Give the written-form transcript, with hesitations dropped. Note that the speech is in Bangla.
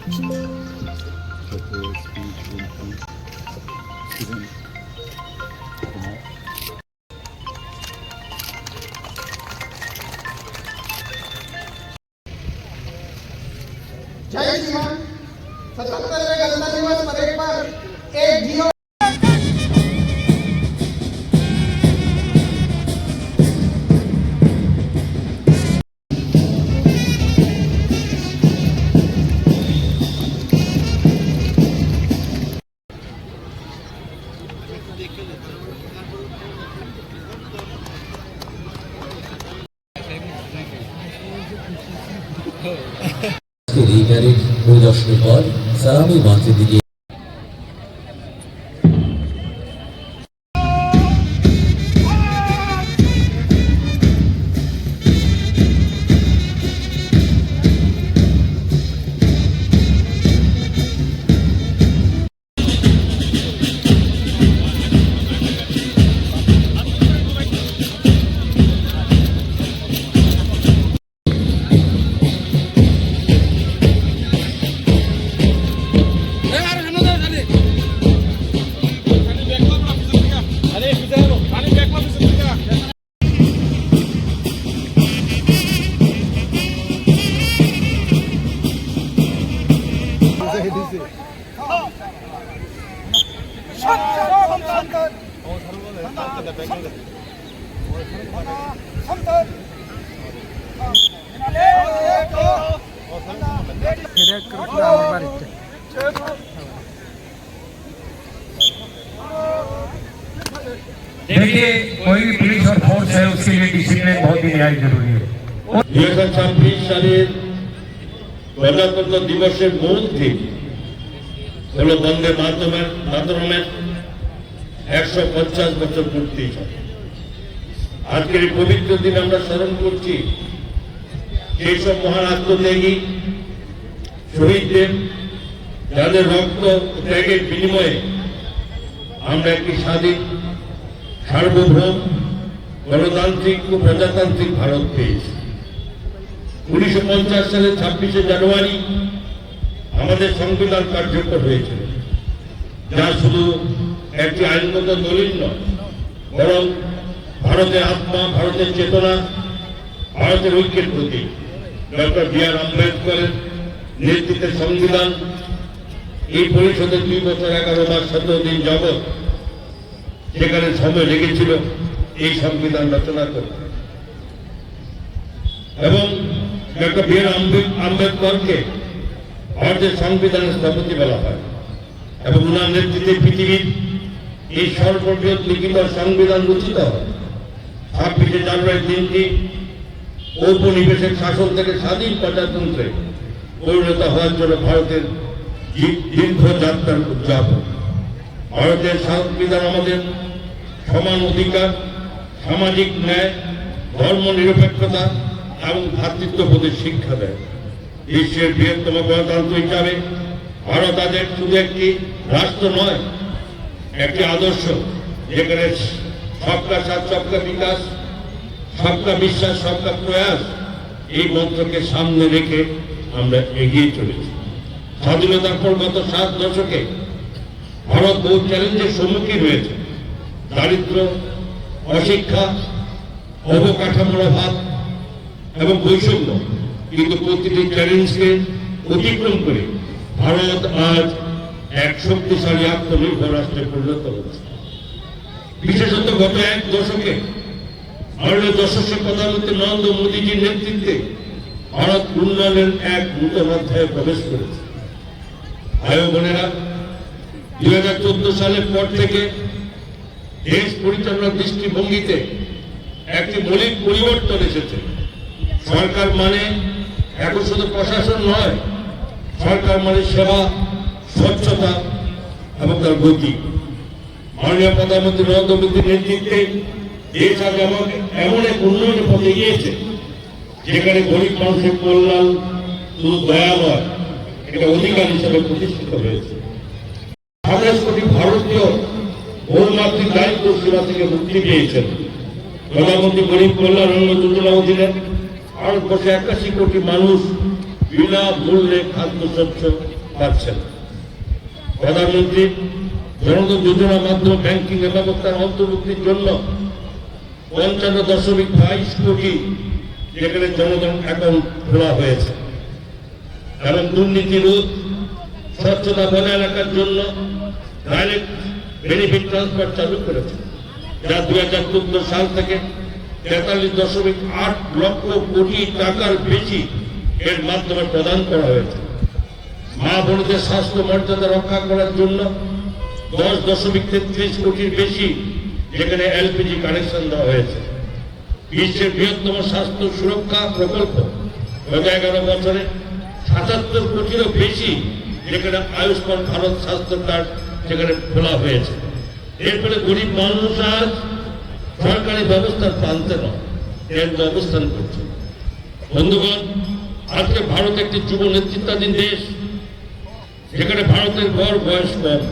जय श्रीमान 77वें गणतंत्र दिवस परेड पर एक जीरो প্যারেড পরিদর্শনের পর সালামি মঞ্চের দিকে देखिए कोई भी पुलिस और फोर्स है उसके लिए डिसिप्लिन बहुत ही निहायत जरूरी है। 2026 সালের গণতন্ত্র দিবসের মূল থিম হলো বন্দে মাতরমের 150 বছর পূর্তি। আজকের এই পবিত্র দিন আমরা স্মরণ করছি সেই সব মহান আত্মত্যাগী শহীদদের, যাদের রক্ত ত্যাগের বিনিময়ে আমরা একটি স্বাধীন, সার্বভৌম, গণতান্ত্রিক ও প্রজাতান্ত্রিক ভারত পেয়েছি। 1950 সালের 26শে জানুয়ারি আমাদের সংবিধান কার্যকর হয়েছিল, যা শুধু একটি আইনগত দলিল নয়, বরং ভারতের আত্মা, ভারতের চেতনা, ভারতের ঐক্যের প্রতীক। Doctor B.R.. আম্বেদকরের নেতৃত্বে সংবিধান এই পরিষদে 2 বছর 11 মাস 17 দিন যাবৎ যেখানে সময় লেগেছিল এই সংবিধান রচনা করতে, এবং ডক্টর বি.আর. আম্বেদকরকে ভারতের সংবিধানের স্থপতি বলা হয়, এবং ওনার নেতৃত্বে পৃথিবীর এই সর্ববৃহৎ লিখিত সংবিধান রচিত হয়। 26শে জানুয়ারি দিনটি ঔপনিবেশিক শাসন থেকে স্বাধীন প্রজাতন্ত্রে পরিণত হওয়ার জন্য ভারতের দীর্ঘ যাত্রার উদযাপন। ভারতের সংবিধান আমাদের সমান অধিকার, সামাজিক ন্যায়, ধর্ম নিরপেক্ষতা এবং ভ্রাতৃত্ববোধের শিক্ষা দেয়। বিশ্বের বৃহত্তম গণতন্ত্র হিসাবে ভারত আজ শুধু একটি রাষ্ট্র নয়, একটি আদর্শ, যেখানে সবকা সাথ সবকা বিকাশ, সবকা বিশ্বাস, সবকা প্রয়াস এই মন্ত্রকে সামনে রেখে আমরা এগিয়ে চলেছি। স্বাধীনতার পর গত 7 দশকে ভারত বহু চ্যালেঞ্জের সম্মুখীন হয়েছে। দারিদ্র, অশিক্ষা, অবকাঠামোর অভাব এবং বৈষম্য, কিন্তু প্রতিটি চ্যালেঞ্জকে অতিক্রম করে ভারত আজ এক শক্তিশালী আত্মনির্ভর রাষ্ট্রে পরিণত হচ্ছে। বিশেষত গত 1 দশকে মাননীয় যশস্বী প্রধানমন্ত্রী নরেন্দ্র মোদীজির নেতৃত্বে ভারত উন্নয়নের এক নূতন অধ্যায়ে প্রবেশ করেছে। ভাই বোনেরা, 2014 সালের পর থেকে দেশ পরিচালনার দৃষ্টিভঙ্গিতে একটি মৌলিক পরিবর্তন এসেছে। সরকার মানে এখন শুধু প্রশাসন নয়, সরকার মানে সেবা, স্বচ্ছতা এবং তার গতি। মাননীয় প্রধানমন্ত্রী নরেন্দ্র মোদীর নেতৃত্বে দেশ আজ এমন এক উন্নয়নের পথে গিয়েছে যেখানে গরিব মানুষের কল্যাণ শুধু দয়া নয়, এটা অধিকার হিসেবে প্রতিষ্ঠিত হয়েছে। 27 কোটি ভারতীয় বহুমাত্রিক দারিদ্র সীমা থেকে মুক্তি পেয়েছেন। প্রধানমন্ত্রী গরিব কল্যাণ অন্ন যোজনা অধীনে ভারতবর্ষে 81 কোটি মানুষ বিনামূল্যে খাদ্যশস্য পারছে না। প্রধানমন্ত্রী জনধন যোজনার মাধ্যমে ব্যাংকিং ব্যবস্থার অন্তর্ভুক্তির জন্য 55.22 কোটি যেখানে জনধন অ্যাকাউন্ট খোলা হয়েছে এবং দুর্নীতি রোধ স্বচ্ছতা বজায় রাখার জন্য ডাইরেক্ট বেনিফিট ট্রান্সফার চালু করেছে, যা 2014 সাল থেকে 43.8 লক্ষ কোটি টাকার বেশি এর মাধ্যমে প্রদান করা হয়েছে। মা বোনদের স্বাস্থ্য মর্যাদা রক্ষা করার জন্য 10.33 কোটির বেশি যেখানে এলপিজি কানেকশন দেওয়া হয়েছে। বিশ্বের বৃহত্তম স্বাস্থ্য সুরক্ষা প্রকল্প গত 11 বছরে 77 কোটিরও বেশি যেখানে আয়ুষ্মান ভারত স্বাস্থ্য কার্ড যেখানে খোলা হয়েছে। এরপরে গরিব মানুষ আজ সরকারি ব্যবস্থার প্রান্তে নয়, কেন্দ্র অবস্থান করছে। বন্ধুগণ, আজকে ভারত একটি যুব নেতৃত্বাধীন দেশ, যেখানে ভারতের গড় বয়স কম।